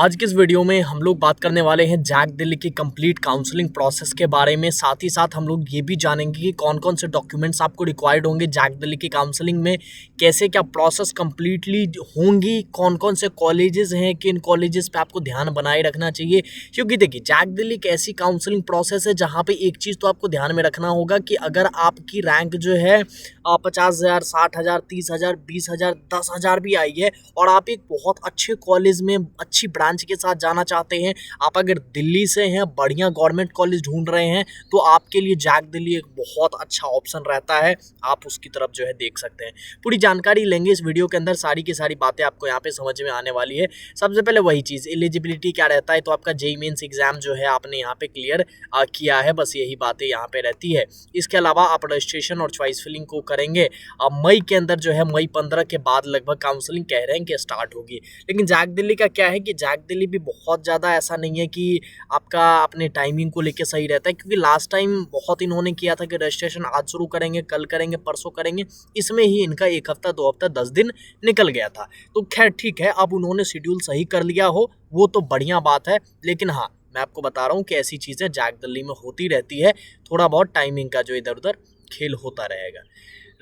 आज की इस वीडियो में हम लोग बात करने वाले हैं जैक दिल्ली की कंप्लीट काउंसलिंग प्रोसेस के बारे में। साथ ही साथ हम लोग ये भी जानेंगे कि कौन कौन से डॉक्यूमेंट्स आपको रिक्वायर्ड होंगे जैक दिल्ली की काउंसलिंग में, कैसे क्या प्रोसेस कंप्लीटली होंगी, कौन कौन से कॉलेजेस हैं, किन कॉलेजेस पे आपको ध्यान बनाए रखना चाहिए। क्योंकि देखिए, जैक दिल्ली एक ऐसी काउंसलिंग प्रोसेस है जहाँ पे एक चीज़ तो आपको ध्यान में रखना होगा कि अगर आपकी रैंक जो है 50,000, 60,000, 30,000, 20,000, 10,000 भी आई है और आप एक बहुत अच्छे कॉलेज में अच्छी ब्रांच के साथ जाना चाहते हैं, आप अगर दिल्ली से हैं, बढ़िया गवर्नमेंट कॉलेज ढूंढ रहे हैं, तो आपके लिए जैक दिल्ली एक बहुत अच्छा ऑप्शन रहता है। आप उसकी तरफ जो है देख सकते हैं। पूरी जानकारी लेंगे इस वीडियो के अंदर, सारी की सारी बातें आपको यहाँ पे समझ में आने वाली है। सबसे पहले वही चीज़, एलिजिबिलिटी क्या रहता है, तो आपका जेईई मेंस एग्जाम जो है आपने यहाँ पे क्लियर किया है, बस यही बातें यहाँ पे रहती है। इसके अलावा आप रजिस्ट्रेशन और चॉइस फिलिंग को करेंगे मई के अंदर, जो है मई 15 के बाद लगभग काउंसलिंग कह रहे हैं कि स्टार्ट होगी। लेकिन जैक दिल्ली का क्या है कि जैक दिल्ली भी बहुत ज़्यादा ऐसा नहीं है कि आपका अपने टाइमिंग को लेके सही रहता है, क्योंकि लास्ट टाइम बहुत इन्होंने किया था कि रजिस्ट्रेशन आज शुरू करेंगे, कल करेंगे, परसों करेंगे, इसमें ही इनका 1 हफ्ता 2 हफ्ता 10 दिन निकल गया था। तो खैर ठीक है, अब उन्होंने शेड्यूल सही कर लिया हो वो तो बढ़िया बात है। लेकिन हाँ, मैं आपको बता रहा हूँ कि ऐसी चीज़ें जैक दिल्ली में होती रहती है, थोड़ा बहुत टाइमिंग का जो इधर उधर खेल होता रहेगा।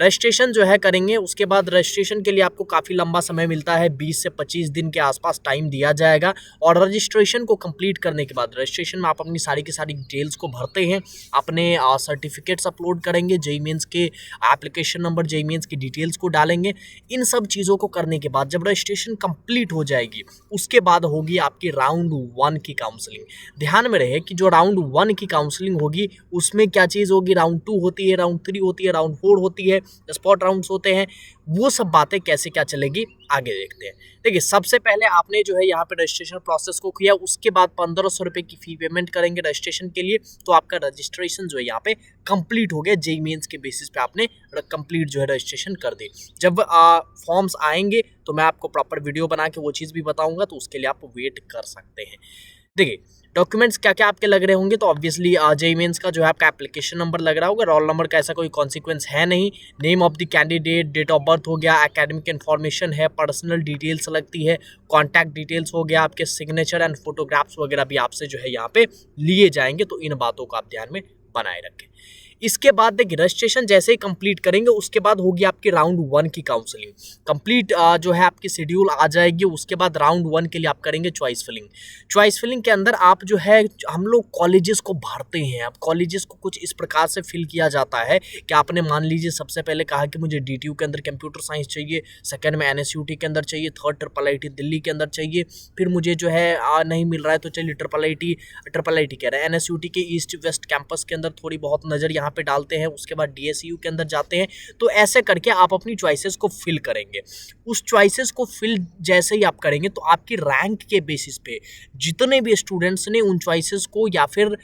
रजिस्ट्रेशन जो है करेंगे, उसके बाद रजिस्ट्रेशन के लिए आपको काफ़ी लंबा समय मिलता है, 20 से 25 दिन के आसपास टाइम दिया जाएगा। और रजिस्ट्रेशन को कंप्लीट करने के बाद, रजिस्ट्रेशन में आप अपनी सारी की सारी डिटेल्स को भरते हैं, अपने सर्टिफिकेट्स अपलोड करेंगे, जेईई मेंस के एप्लीकेशन नंबर, जेईई मेंस की डिटेल्स को डालेंगे। इन सब चीज़ों को करने के बाद जब रजिस्ट्रेशन कंप्लीट हो जाएगी, उसके बाद होगी आपकी राउंड 1 की काउंसलिंग। ध्यान में रहे कि जो राउंड 1 की काउंसलिंग होगी उसमें क्या चीज़ होगी, राउंड 2 होती है, राउंड 3 होती है, राउंड 4 होती है, स्पॉट राउंड्स होते हैं। वो सब बातें कैसे क्या चलेगी आगे देखते हैं। देखिए, सबसे पहले आपने जो है यहाँ पे रजिस्ट्रेशन प्रोसेस को किया, उसके बाद 1500 रुपये की फी पेमेंट करेंगे रजिस्ट्रेशन के लिए, तो आपका रजिस्ट्रेशन जो है यहाँ पे कंप्लीट हो गया। जेईई मेंस के बेसिस पे आपने कंप्लीट जो है रजिस्ट्रेशन कर दी। जब फॉर्म्स आएंगे तो मैं आपको प्रॉपर वीडियो बना के वो चीज़ भी बताऊंगा, तो उसके लिए आप वेट कर सकते हैं। देखिए, डॉक्यूमेंट्स क्या क्या आपके लग रहे होंगे, तो ऑब्वियसली जेईई मेंस का जो है आपका एप्लीकेशन नंबर लग रहा होगा, रोल नंबर का ऐसा कोई कॉन्सिक्वेंस है नहीं, name of the candidate, date of birth हो गया, एकेडमिक इन्फॉर्मेशन है, पर्सनल डिटेल्स लगती है, कॉन्टैक्ट डिटेल्स हो गया, आपके सिग्नेचर एंड फोटोग्राफ्स वगैरह भी आपसे जो है यहाँ पे लिए जाएंगे। तो इन बातों को आप ध्यान में बनाए रखें। इसके बाद देखिए, रजिस्ट्रेशन जैसे ही कंप्लीट करेंगे उसके बाद होगी आपकी राउंड 1 की काउंसलिंग कंप्लीट, जो है आपकी शेड्यूल आ जाएगी। उसके बाद राउंड 1 के लिए आप करेंगे चॉइस फिलिंग। चॉइस फिलिंग के अंदर आप जो है, हम लोग कॉलेजेस को भरते हैं। अब कॉलेजेस को कुछ इस प्रकार से फिल किया जाता है कि आपने मान लीजिए सबसे पहले कहा कि मुझे डीटीयू के अंदर कंप्यूटर साइंस चाहिए, सेकंड में एनएसयूटी के अंदर चाहिए, थर्ड ट्रिपल आईटी दिल्ली के अंदर चाहिए, फिर मुझे जो है नहीं मिल रहा है तो चलिए ट्रिपल आईटी कह रहे हैं, एनएसयूटी के ईस्ट वेस्ट कैंपस के अंदर थोड़ी बहुत नज़र यहाँ पे डालते हैं, उसके बाद डीएसयू के अंदर जाते हैं। तो ऐसे करके आप अपनी चॉइसेस को फिल करेंगे। उस चॉइसेस को फिल जैसे ही आप करेंगे तो आपकी रैंक के बेसिस पे जितने भी स्टूडेंट्स ने उन चॉइसेस को, या फिर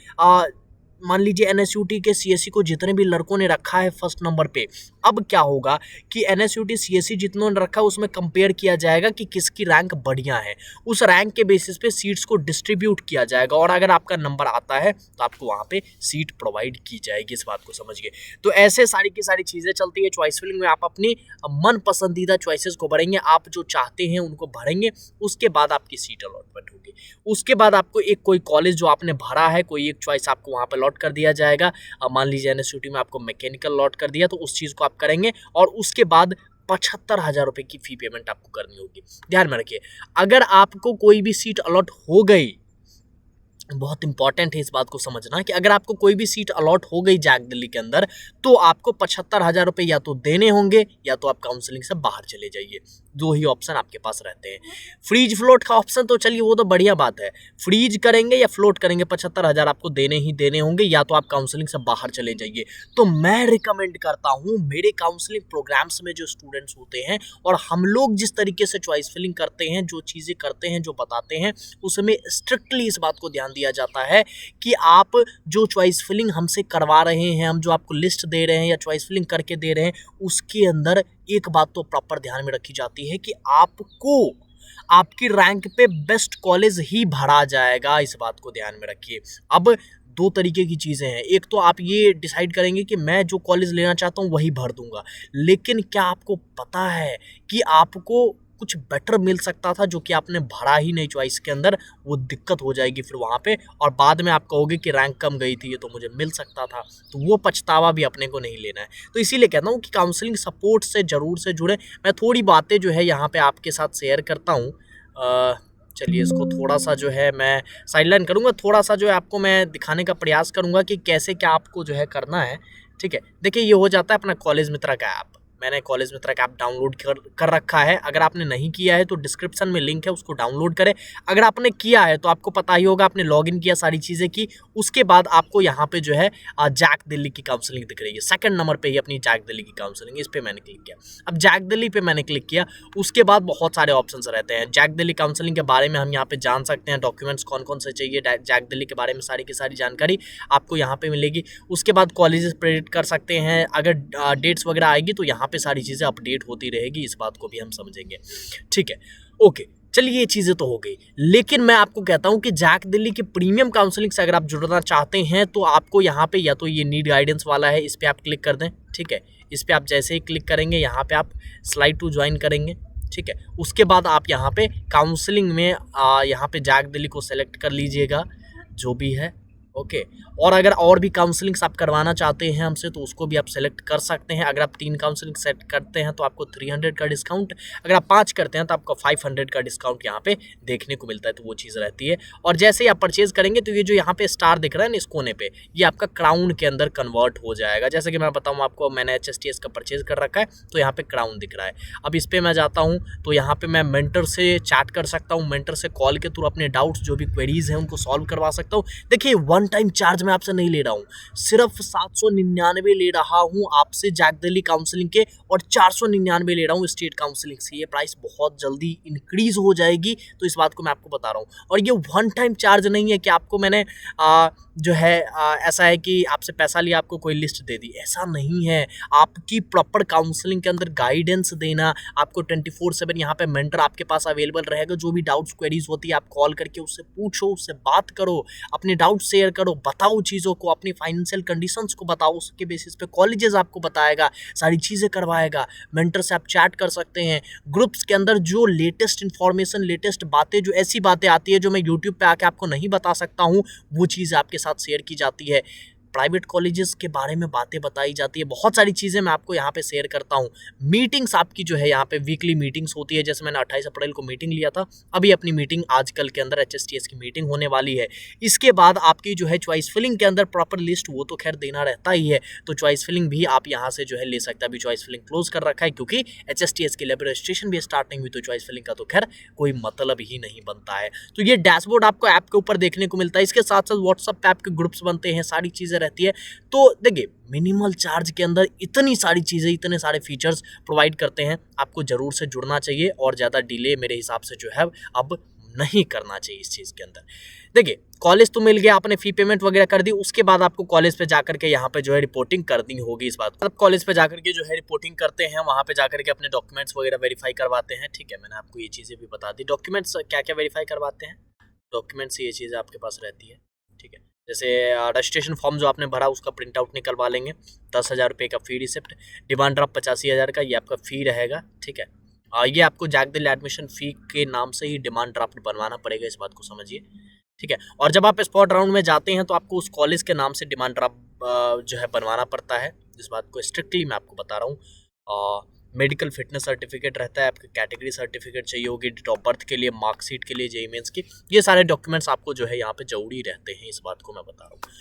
मान लीजिए एनएसयूटी के सीएससी को जितने भी लड़कों ने रखा है फर्स्ट नंबर पे, अब क्या होगा कि एनएसयूटी सीएससी जितनों ने रखा है उसमें कंपेयर किया जाएगा कि किसकी रैंक बढ़िया है। उस रैंक के बेसिस पे सीट्स को डिस्ट्रीब्यूट किया जाएगा, और अगर आपका नंबर आता है तो आपको वहाँ पे सीट प्रोवाइड की जाएगी। इस बात को समझिए। तो ऐसे सारी की सारी चीज़ें चलती है। चॉइस फिलिंग में आप अपनी मन पसंदीदा चॉइसेस को भरेंगे, आप जो चाहते हैं उनको भरेंगे। उसके बाद आपकी सीट अलॉटमेंट होगी। उसके बाद आपको एक कोई कॉलेज जो आपने भरा है, कोई एक चॉइस आपको वहाँ पे लॉट कर दिया जाएगा। मान लीजिए एनएसयूटी में आपको मैकेनिकल लॉट कर दिया, तो उस चीज़ को आप करेंगे, और उसके बाद 75,000 रुपये की फी पेमेंट आपको करनी होगी। ध्यान में रखिए, अगर आपको कोई भी सीट अलॉट हो गई, बहुत इंपॉर्टेंट है इस बात को समझना कि अगर आपको कोई भी सीट अलॉट हो गई जैक दिल्ली के अंदर, तो आपको 75,000 रुपये या तो देने होंगे या तो आप काउंसलिंग से बाहर चले जाइए। दो ही ऑप्शन आपके पास रहते हैं। फ्रीज फ्लोट का ऑप्शन तो चलिए वो तो बढ़िया बात है, फ्रीज करेंगे या फ्लोट करेंगे 75,000 आपको देने ही देने होंगे, या तो आप काउंसलिंग से बाहर चले जाइए। तो मैं रिकमेंड करता हूँ, मेरे काउंसलिंग प्रोग्राम्स में जो स्टूडेंट्स होते हैं और हम लोग जिस तरीके से चॉइस फिलिंग करते हैं, जो चीज़ें करते हैं, जो बताते हैं, उसमें स्ट्रिक्टली इस बात को ध्यान दिया जाता है कि आप जो चॉइस फिलिंग हमसे करवा रहे हैं, हम जो आपको लिस्ट दे रहे हैं या चॉइस फिलिंग करके दे रहे हैं, उसके अंदर एक बात तो प्रॉपर ध्यान में रखी जाती है कि आपको आपकी रैंक पे बेस्ट कॉलेज ही भरा जाएगा। इस बात को ध्यान में रखिए। अब दो तरीके की चीज़ें हैं, एक तो आप ये डिसाइड करेंगे कि मैं जो कॉलेज लेना चाहता हूँ वही भर दूंगा, लेकिन क्या आपको पता है कि आपको कुछ बेटर मिल सकता था जो कि आपने भरा ही नहीं चॉइस के अंदर, वो दिक्कत हो जाएगी फिर वहाँ पे, और बाद में आप कहोगे कि रैंक कम गई थी, ये तो मुझे मिल सकता था। तो वो पछतावा भी अपने को नहीं लेना है। तो इसीलिए कहता हूँ कि काउंसलिंग सपोर्ट से ज़रूर से जुड़े। मैं थोड़ी बातें जो है यहाँ पे आपके साथ शेयर करता हूँ। चलिए इसको थोड़ा सा जो है मैं साइडलाइन करूँगा, थोड़ा सा जो है आपको मैं दिखाने का प्रयास करूँगा कि कैसे क्या आपको जो है करना है। ठीक है, देखिए ये हो जाता है अपना कॉलेज मित्र का ऐप। मैंने कॉलेज मित्र का ऐप डाउनलोड कर रखा है। अगर आपने नहीं किया है तो डिस्क्रिप्शन में लिंक है, उसको डाउनलोड करें। अगर आपने किया है तो आपको पता ही होगा, आपने लॉगिन किया, सारी चीज़ें की, उसके बाद आपको यहाँ पे जो है जैक दिल्ली की काउंसलिंग दिख रही है। सेकंड नंबर पे ही अपनी जैक दिल्ली की काउंसलिंग, इस पर मैंने क्लिक किया। अब जैक दिल्ली पे मैंने क्लिक किया, उसके बाद बहुत सारे ऑप्शन रहते हैं। जैक दिल्ली काउंसलिंग के बारे में हम यहाँ पे जान सकते हैं, डॉक्यूमेंट्स कौन कौन से चाहिए, जैक दिल्ली के बारे में सारी की सारी जानकारी आपको यहाँ पे मिलेगी। उसके बाद कॉलेजेस प्रेडिक्ट कर सकते हैं, अगर डेट्स वगैरह आएगी तो यहाँ पे सारी चीज़ें अपडेट होती रहेगी, इस बात को भी हम समझेंगे। ठीक है, ओके, चलिए ये चीज़ें तो हो गई। लेकिन मैं आपको कहता हूँ कि जैक दिल्ली की प्रीमियम काउंसलिंग से अगर आप जुड़ना चाहते हैं तो आपको यहाँ पे या तो ये नीड गाइडेंस वाला है, इस पर आप क्लिक कर दें। ठीक है, इस पर आप जैसे ही क्लिक करेंगे यहाँ पे आप स्लाइड टू ज्वाइन करेंगे। ठीक है, उसके बाद आप यहाँ पे काउंसलिंग में यहाँ पे जैक दिल्ली को सेलेक्ट कर लीजिएगा जो भी है। ओके, और अगर और भी काउंसलिंग्स आप करवाना चाहते हैं हमसे तो उसको भी आप सेलेक्ट कर सकते हैं। अगर आप 3 काउंसलिंग सेट करते हैं तो आपको 300 का डिस्काउंट, अगर आप 5 करते हैं तो आपको 500 का डिस्काउंट यहाँ पे देखने को मिलता है, तो वो चीज़ रहती है। और जैसे ही आप परचेज करेंगे तो ये जो यहाँ पे स्टार दिख रहा है ना इस कोने पे, ये आपका क्राउन के अंदर कन्वर्ट हो जाएगा। जैसे कि मैं बताऊँ आपको, मैंने HSTS का परचेज कर रखा है तो यहाँ पे क्राउन दिख रहा है। अब इस पर मैं जाता हूँ तो यहाँ पे मैं मेंटर से चैट कर सकता हूँ, मेंटर से कॉल के थ्रू अपने डाउट्स जो भी क्वेरीज हैं उनको सॉल्व करवा सकता हूँ। देखिए वन टाइम चार्ज मैं आपसे नहीं ले रहा हूँ, सिर्फ 799 ले रहा हूँ आपसे जैक दिल्ली काउंसलिंग के, और 499 ले रहा हूँ स्टेट काउंसलिंग से। ये प्राइस बहुत जल्दी इंक्रीज हो जाएगी, तो इस बात को मैं आपको बता रहा हूँ। और ये वन टाइम चार्ज नहीं है कि आपको मैंने जो है ऐसा है कि आपसे पैसा लिया आपको कोई लिस्ट दे दी, ऐसा नहीं है। आपकी प्रॉपर काउंसलिंग के अंदर गाइडेंस देना, आपको 24/7 यहाँ पे मेंटर आपके पास अवेलेबल रहेगा। जो भी डाउट्स क्वेरीज होती है आप कॉल करके उससे पूछो, उससे बात करो, अपने डाउट शेयर करो, बताओ चीज़ों को, अपनी फाइनेंशियल कंडीशंस को बताओ, उसके बेसिस पे कॉलेजेस आपको बताएगा, सारी चीज़ें करवाएगा। मेंटर से आप चैट कर सकते हैं। ग्रुप्स के अंदर जो लेटेस्ट इन्फॉर्मेशन, लेटेस्ट बातें, जो ऐसी बातें आती है जो मैं यूट्यूब पे आके आपको नहीं बता सकता हूँ, वो चीज़ आपके साथ शेयर की जाती है। प्राइवेट कॉलेजेस के बारे में बातें बताई जाती है, बहुत सारी चीज़ें मैं आपको यहाँ पे शेयर करता हूँ। मीटिंग्स आपकी जो है यहाँ पे वीकली मीटिंग्स होती है, जैसे मैंने 28 अप्रैल को मीटिंग लिया था, अभी अपनी मीटिंग आजकल के अंदर HSTS की मीटिंग होने वाली है। इसके बाद आपकी जो है चॉइस फिलिंग के अंदर प्रॉपर लिस्ट, वो तो खैर देना रहता ही है, तो चॉइस फिलिंग भी आप यहाँ से जो है ले सकते हैं। अभी चॉइस फिलिंग क्लोज कर रखा है क्योंकि HSTS की लेबर रजिस्ट्रेशन भी स्टार्ट नहीं हुई, तो चॉइस फिलिंग का तो खैर कोई मतलब ही नहीं बनता है। तो ये डैशबोर्ड आपको ऐप के ऊपर देखने को मिलता है। इसके साथ साथ व्हाट्सएप ऐप के ग्रुप्स बनते हैं, सारी चीज़ें रहती है। तो देखिए मिनिमल चार्ज के अंदर इतनी सारी चीज़ें, इतने सारे फीचर्स प्रोवाइड करते हैं, आपको ज़रूर से जुड़ना चाहिए और ज़्यादा डिले मेरे हिसाब से जो है अब नहीं करना चाहिए इस चीज़ के अंदर। देखिए कॉलेज तो मिल गया, आपने फ़ी पेमेंट वगैरह कर दी, उसके बाद आपको कॉलेज पे जाकर के यहाँ पे जो है रिपोर्टिंग करनी होगी। इस बात को आप कॉलेज पे जाकर के जो है रिपोर्टिंग करते हैं, वहाँ पे जाकर के अपने डॉक्यूमेंट्स वगैरह वेरीफाई करवाते हैं। ठीक है, मैंने आपको ये चीज़ें भी बता दी। डॉक्यूमेंट्स क्या क्या वेरीफाई करवाते हैं, डॉक्यूमेंट्स ये चीज़ें आपके पास रहती है। ठीक है, जैसे रजिस्ट्रेशन फॉर्म जो आपने भरा उसका प्रिंट आउट निकलवा लेंगे, 10,000 रुपये का फ़ी रिसिप्ट, डिमांड ड्राफ्ट 85,000 का, ये आपका फ़ी रहेगा। ठीक है, ये आपको जैक दिल्ली एडमिशन फ़ी के नाम से ही डिमांड ड्राफ्ट बनवाना पड़ेगा, इस बात को समझिए। ठीक है, और जब आप स्पॉट राउंड में जाते हैं तो आपको उस कॉलेज के नाम से डिमांड ड्राफ्ट जो है बनवाना पड़ता है, इस बात को स्ट्रिक्टली मैं आपको बता रहा हूँ। मेडिकल फिटनेस सर्टिफिकेट रहता है, आपके कैटेगरी सर्टिफिकेट चाहिए होगी, डेट ऑफ बर्थ के लिए, मार्कशीट के लिए, जेईई मेंस की, ये सारे डॉक्यूमेंट्स आपको जो है यहाँ पे जरूरी रहते हैं, इस बात को मैं बता रहा हूँ।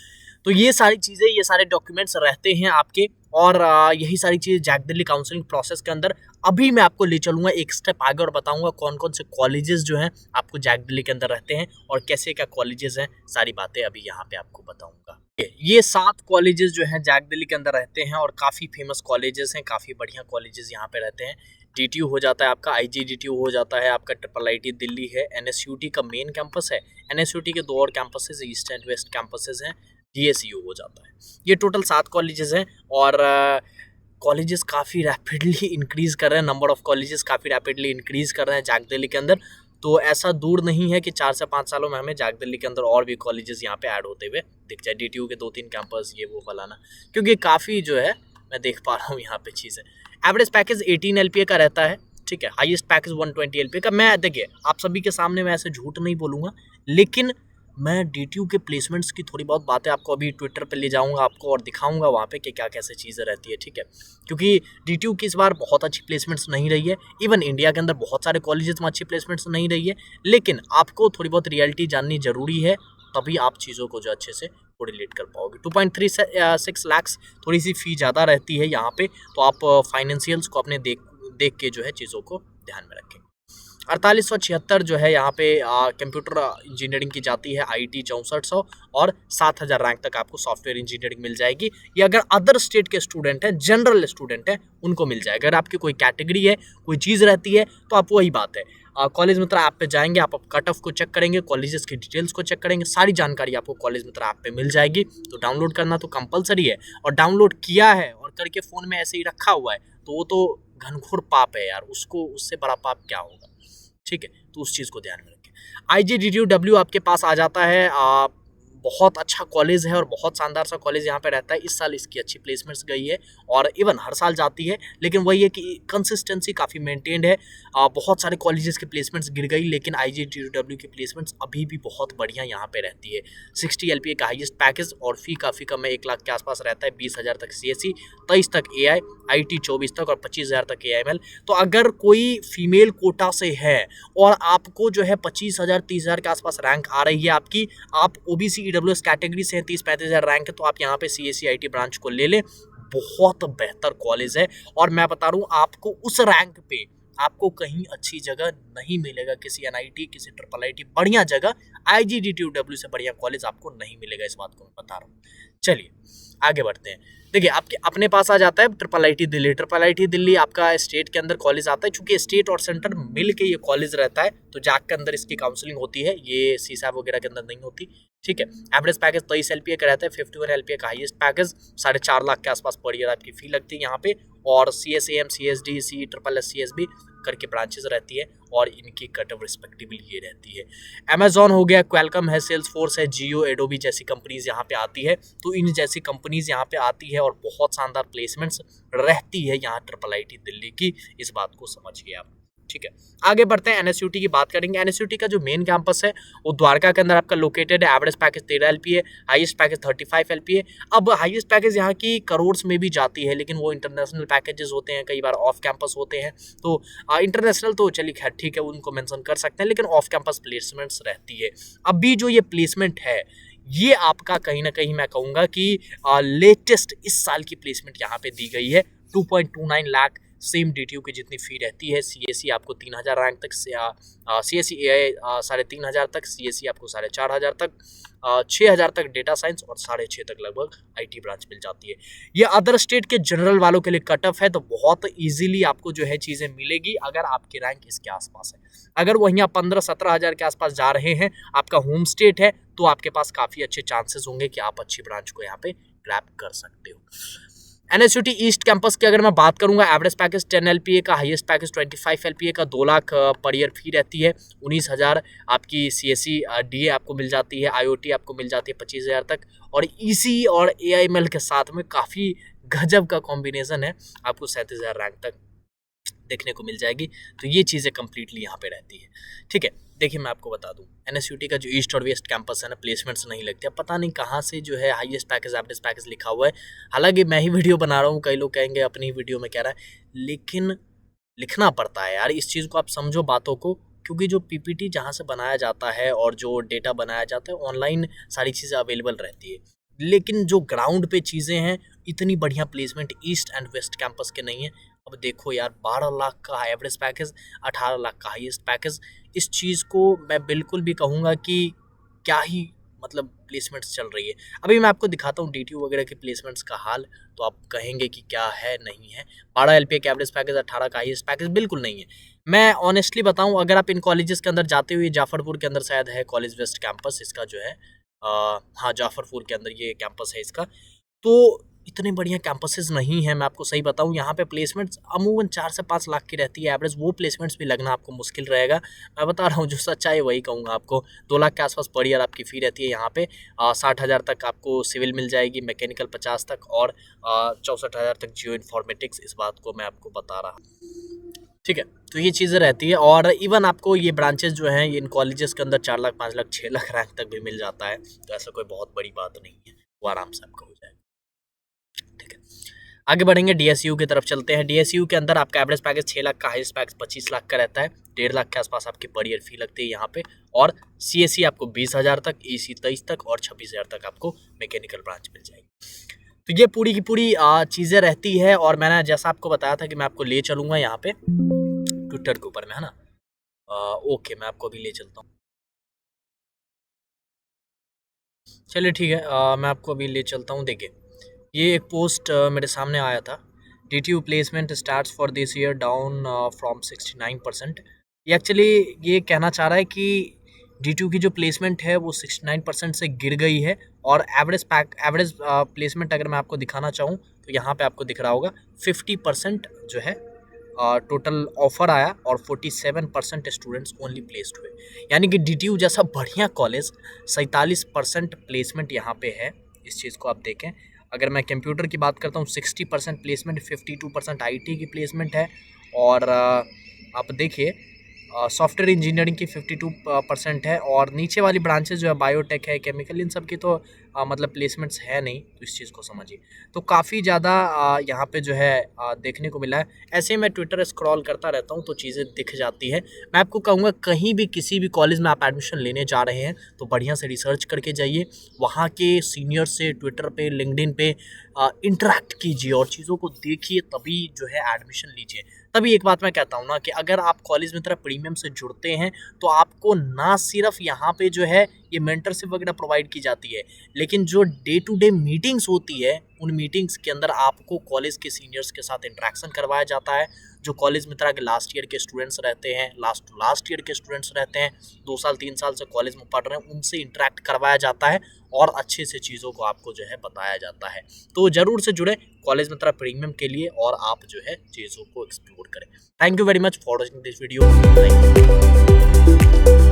तो ये सारी चीज़ें, ये सारे डॉक्यूमेंट्स रहते हैं आपके, और यही सारी चीज़ जैक दिल्ली काउंसलिंग प्रोसेस के अंदर अभी मैं आपको ले चलूँगा एक स्टेप आगे और बताऊँगा कौन कौन से कॉलेजेस जो हैं आपको जैक दिल्ली के अंदर रहते हैं और कैसे क्या कॉलेजेस हैं, सारी बातें अभी यहाँ पे आपको बताऊँगा। ये 7 कॉलेजेस जो हैं जैक दिल्ली के अंदर रहते हैं और काफ़ी फेमस कॉलेजेस हैं, काफ़ी बढ़िया कॉलेजेस यहाँ पे रहते हैं। DTU हो जाता है आपका, IGDTU हो जाता है आपका, IIIT दिल्ली है, NSUT का मेन कैंपस है, NSUT के 2 और campuses, east and west campuses हैं, DSU हो जाता है। ये टोटल 7 कॉलेजेस हैं और कॉलेजेस काफ़ी रैपिडली इंक्रीज़ कर रहे हैं, नंबर ऑफ़ कॉलेजेस काफ़ी रैपिडली इंक्रीज़ कर रहे हैं जैक दिल्ली के अंदर। तो ऐसा दूर नहीं है कि 4 से 5 सालों में हमें जैक दिल्ली के अंदर और भी कॉलेजेस यहाँ पे ऐड होते हुए दिख जाए, DTU के 2-3 कैंपस, ये वो फलाना, क्योंकि काफ़ी जो है मैं देख पा रहा हूँ यहाँ पे चीज़ें। एवरेज पैकेज 18 LPA का रहता है। ठीक ठीक है। हाईएस्ट पैकेज 120 LPA का। मैं देखिए आप सभी के सामने मैं ऐसे झूठ नहीं बोलूँगा, लेकिन मैं DTU के प्लेसमेंट्स की थोड़ी बहुत बातें आपको अभी ट्विटर पे ले जाऊंगा आपको और दिखाऊंगा वहाँ पे कि क्या कैसे चीज़ें रहती है, ठीक है। क्योंकि DTU की इस बार बहुत अच्छी प्लेसमेंट्स नहीं रही है, इवन इंडिया के अंदर बहुत सारे कॉलेजेस में अच्छी प्लेसमेंट्स नहीं रही है, लेकिन आपको थोड़ी बहुत रियलिटी जाननी जरूरी है, तभी आप चीज़ों को जो अच्छे से कोरिलेट कर पाओगे। 2.36 लाख थोड़ी सी फ़ी ज़्यादा रहती है यहाँ पे, तो आप फाइनेंशियल्स को अपने देख के जो है चीज़ों को ध्यान में रखें। 4876 जो है यहाँ पे कंप्यूटर इंजीनियरिंग की जाती है, IT 6400 और 7000 रैंक तक आपको सॉफ्टवेयर इंजीनियरिंग मिल जाएगी। ये अगर अदर स्टेट के स्टूडेंट हैं, जनरल स्टूडेंट हैं, उनको मिल जाएगा। अगर आपकी कोई कैटेगरी है, कोई चीज़ रहती है, तो आप वही बात है कॉलेज मित्र ऐप पे जाएंगे, आप कट ऑफ को चेक करेंगे, कॉलेजेस की डिटेल्स को चेक करेंगे, सारी जानकारी आपको कॉलेज मित्र ऐप पे मिल जाएगी। तो डाउनलोड करना तो कंपलसरी है, और डाउनलोड किया है और करके फ़ोन में ऐसे ही रखा हुआ है तो वो तो घनघोर पाप है यार, उसको उससे बड़ा पाप क्या होगा, ठीक है। तो उस चीज़ को ध्यान में रखें। IGDTU आपके पास आ जाता है, बहुत अच्छा कॉलेज है और बहुत शानदार सा कॉलेज यहाँ पे रहता है। इस साल इसकी अच्छी प्लेसमेंट्स गई है और इवन हर साल जाती है, लेकिन वही है कि कंसिस्टेंसी काफ़ी मेंटेन्ड है। बहुत सारे कॉलेजेस की प्लेसमेंट्स गिर गई, लेकिन IGDTU की प्लेसमेंट्स अभी भी बहुत बढ़िया यहाँ पे रहती है। 60 LPA का हाईएस्ट पैकेज और फी काफ़ी कम है, 1 लाख के आसपास रहता है। 20,000 तक CSE, 23 तक AI, IT 24 तक और 25,000 तक AIML। तो अगर कोई फीमेल कोटा से है और आपको जो है 25,000 30,000 के आसपास रैंक आ रही है आपकी, आप OBC EWS कैटेगरी से 30-35,000 रैंक है, तो आप यहाँ पे CSE IT ब्रांच को ले लें। बहुत बेहतर कॉलेज है और मैं बता रहा हूँ आपको उस रैंक पे आपको कहीं अच्छी जगह नहीं मिलेगा, किसी NIT किसी IIIT बढ़िया जगह IGDTU से बढ़िया कॉलेज आपको नहीं मिलेगा, इस बात को मैं बता रहा हूँ। चलिए आगे बढ़ते हैं। देखिए आपके अपने पास आ जाता है IIIT दिल्ली। IIIT दिल्ली आपका स्टेट के अंदर कॉलेज आता है, चूंकि स्टेट और सेंटर मिल के ये कॉलेज रहता है, तो जैक के अंदर इसकी काउंसलिंग होती है, ये CSAT वगैरह के अंदर नहीं होती, ठीक है। एवरेज पैकेज 23 LPA का रहता है, 51 LPA का हाईएस्ट पैकेज, 4.5 लाख के आसपास पर ईयर आपकी फी लगती है यहाँ पे। और CSAM, CSD, CSSS, CSB करके ब्रांचेस रहती है और इनकी कट ऑफ रिस्पेक्टिवली ये रहती है। अमेजॉन हो गया, क्वेलकम है, सेल्सफोर्स है, जियो, एडोबी जैसी कंपनीज यहाँ पे आती है। तो इन जैसी कंपनीज यहाँ पे आती है और बहुत शानदार प्लेसमेंट्स रहती है यहाँ IIIT दिल्ली की, इस बात को समझिए आप, ठीक है। आगे बढ़ते हैं, NSUT की बात करेंगे। NSUT का जो मेन कैंपस है वो द्वारका के अंदर आपका लोकेटेड है। Average package 13 LPA, highest package 35 LPA। अब हाईएस्ट पैकेज यहाँ की करोड़्स में भी जाती है, लेकिन वो इंटरनेशनल पैकेजेस होते हैं, कई बार ऑफ कैंपस होते हैं। तो इंटरनेशनल तो चलिए खैर ठीक है, उनको मेंशन कर सकते हैं, लेकिन ऑफ कैंपस प्लेसमेंट्स रहती है। अभी जो ये प्लेसमेंट है ये आपका कहीं ना कहीं मैं कहूँगा कि लेटेस्ट इस साल की प्लेसमेंट यहाँ पे दी गई है। 2.29 लाख सेम DTU की जितनी फी रहती है। CSE आपको 3,000 रैंक तक, CSE AI 3,500 तक, CSE आपको 4,500 तक, 6,000 तक डेटा साइंस और 6,500 तक लगभग IT ब्रांच मिल जाती है। ये अदर स्टेट के जनरल वालों के लिए कट ऑफ है, तो बहुत इजीली आपको जो है चीज़ें मिलेगी अगर आपकी रैंक इसके आसपास है। अगर वो यहाँ 15-17 हज़ार के आसपास जा रहे हैं, आपका होम स्टेट है, तो आपके पास काफ़ी अच्छे चांसेस होंगे कि आप अच्छी ब्रांच को यहाँ पे ग्रैब कर सकते हो। NSUT ईस्ट कैंपस की अगर मैं बात करूंगा, एवरेज पैकेज 10 LPA का, हाईएस्ट पैकेज 25 LPA का, 2 लाख पर ईयर फी रहती है। 19,000 आपकी CSE DA आपको मिल जाती है, IoT आपको मिल जाती है 25,000 तक, और EC और AIML के साथ में काफ़ी गजब का कॉम्बिनेशन है, आपको 37,000 रैंक तक देखने को मिल जाएगी। तो ये चीज़ें कंप्लीटली यहाँ पे रहती है, ठीक है। देखिए मैं आपको बता दूं, NSUT का जो ईस्ट और वेस्ट कैंपस है ना, प्लेसमेंट्स नहीं लगती। अब पता नहीं कहाँ से जो है हाईएस्ट पैकेज एवरेज पैकेज लिखा हुआ है। हालांकि मैं ही वीडियो बना रहा हूँ, कई लोग कहेंगे अपनी वीडियो में कह रहा है, लेकिन लिखना पड़ता है यार, इस चीज़ को आप समझो बातों को, क्योंकि जो PPT जहाँ से बनाया जाता है और जो डेटा बनाया जाता है, ऑनलाइन सारी चीज़ें अवेलेबल रहती है, लेकिन जो ग्राउंड पे चीज़ें हैं, इतनी बढ़िया placement east and west campus के नहीं है। अब देखो यार, 12 लाख का एवरेज पैकेज, 18 लाख का हाईएस्ट पैकेज, इस चीज़ को मैं बिल्कुल भी कहूँगा कि क्या ही मतलब प्लेसमेंट्स चल रही है। अभी मैं आपको दिखाता हूँ DTU वगैरह के प्लेसमेंट्स का हाल, तो आप कहेंगे कि क्या है नहीं है। 12 LPA का एवरेज पैकेज, 18 का हाईएस्ट पैकेज, बिल्कुल नहीं है। मैं ऑनेस्टली बताऊँ, अगर आप इन कॉलेजेस के अंदर जाते हुए, जाफरपुर के अंदर शायद है कॉलेज वेस्ट कैंपस इसका जो है, हाँ जाफरपुर के अंदर ये कैंपस है इसका, तो इतने बढ़िया कैंपसेस नहीं है। मैं आपको सही बताऊं, यहाँ पे प्लेसमेंट्स अमूमन 4 से 5 लाख की रहती है एवरेज, वो प्लेसमेंट्स भी लगना आपको मुश्किल रहेगा। मैं बता रहा हूँ, जो सच्चाई वही कहूँगा आपको। 2 लाख के आसपास पर ईयर आपकी फ़ी रहती है यहाँ पे। 60,000 तक आपको सिविल मिल जाएगी, मैकेनिकल 50 तक और 64,000 तक जियो इन्फॉर्मेटिक्स, इस बात को मैं आपको बता रहा हूँ। ठीक है। तो ये चीज़ें रहती है और इवन आपको ये ब्रांचेस जो हैं ये इन कॉलेजेस के अंदर 4 लाख 5 लाख 6 लाख रैंक तक भी मिल जाता है, तो ऐसा कोई बहुत बड़ी बात नहीं है, वो आराम से आपका हो जाएगा। ठीक है, आगे बढ़ेंगे, डीएसयू की तरफ चलते हैं। डीएसयू के अंदर आपका एवरेज पैकेज 6 लाख का, हाईएस्ट पैकेज 25 लाख का रहता है। 1.5 लाख के आसपास आपकी पर ईयर फी लगती है यहाँ पे, और सीएससी आपको 20,000 तक, ईसी 23 तक और 26,000 तक आपको मैकेनिकल ब्रांच मिल जाएगी। तो ये पूरी की पूरी चीज़ें रहती है, और मैंने जैसा आपको बताया था कि मैं आपको ले चलूँगा यहाँ पे ट्विटर के ऊपर में, है ना। ओके, मैं आपको अभी ले चलता हूँ। चलिए ठीक है, मैं आपको अभी ले चलता हूँ। देखिए, ये एक पोस्ट मेरे सामने आया था। DTU placement starts for this year down from 69%। ये एक्चुअली ये कहना चाह रहा है कि DTU की जो प्लेसमेंट है वो 69% से गिर गई है, और एवरेज प्लेसमेंट अगर मैं आपको दिखाना चाहूँ तो यहाँ पे आपको दिख रहा होगा 50% जो है टोटल ऑफर आया, और 47% स्टूडेंट्स ओनली प्लेस्ड हुए। यानी कि DTU जैसा बढ़िया कॉलेज 47% प्लेसमेंट यहाँ पे है। इस चीज़ को आप देखें। अगर मैं कंप्यूटर की बात करता हूँ 60% प्लेसमेंट, 52% IT की प्लेसमेंट है, और आप देखिए सॉफ्टवेयर इंजीनियरिंग की 52% है, और नीचे वाली ब्रांचेस जो है बायोटेक है, केमिकल, इन सब की तो मतलब प्लेसमेंट्स है नहीं, तो इस चीज़ को समझिए। तो काफ़ी ज़्यादा यहाँ पे जो है देखने को मिला है। ऐसे ही मैं ट्विटर स्क्रॉल करता रहता हूँ तो चीज़ें दिख जाती है। मैं आपको कहूँगा कहीं भी किसी भी कॉलेज में आप एडमिशन लेने जा रहे हैं तो बढ़िया से रिसर्च करके जाइए, वहाँ के सीनियर से ट्विटर पे, लिंक्डइन पे इंटरेक्ट कीजिए और चीज़ों को देखिए, तभी जो है एडमिशन लीजिए। तभी एक बात मैं कहता हूँ ना कि अगर आप कॉलेज में तरह प्रीमियम से जुड़ते हैं तो आपको ना सिर्फ यहाँ पे जो है ये मेंटरशिप वगैरह प्रोवाइड की जाती है, लेकिन जो डे टू डे मीटिंग्स होती है उन मीटिंग्स के अंदर आपको कॉलेज के सीनियर्स के साथ इंटरेक्शन करवाया जाता है। जो कॉलेज में तरह के लास्ट ईयर के स्टूडेंट्स रहते हैं, लास्ट ईयर के स्टूडेंट्स रहते हैं, 2 साल 3 साल से कॉलेज में पढ़ रहे हैं, उनसे इंटरेक्ट करवाया जाता है और अच्छे से चीज़ों को आपको जो है बताया जाता है। तो ज़रूर से जुड़े कॉलेज में तरह प्रीमियम के लिए, और आप जो है चीज़ों को एक्सप्लोर करें। Thank you very much for watching this video. Thank you.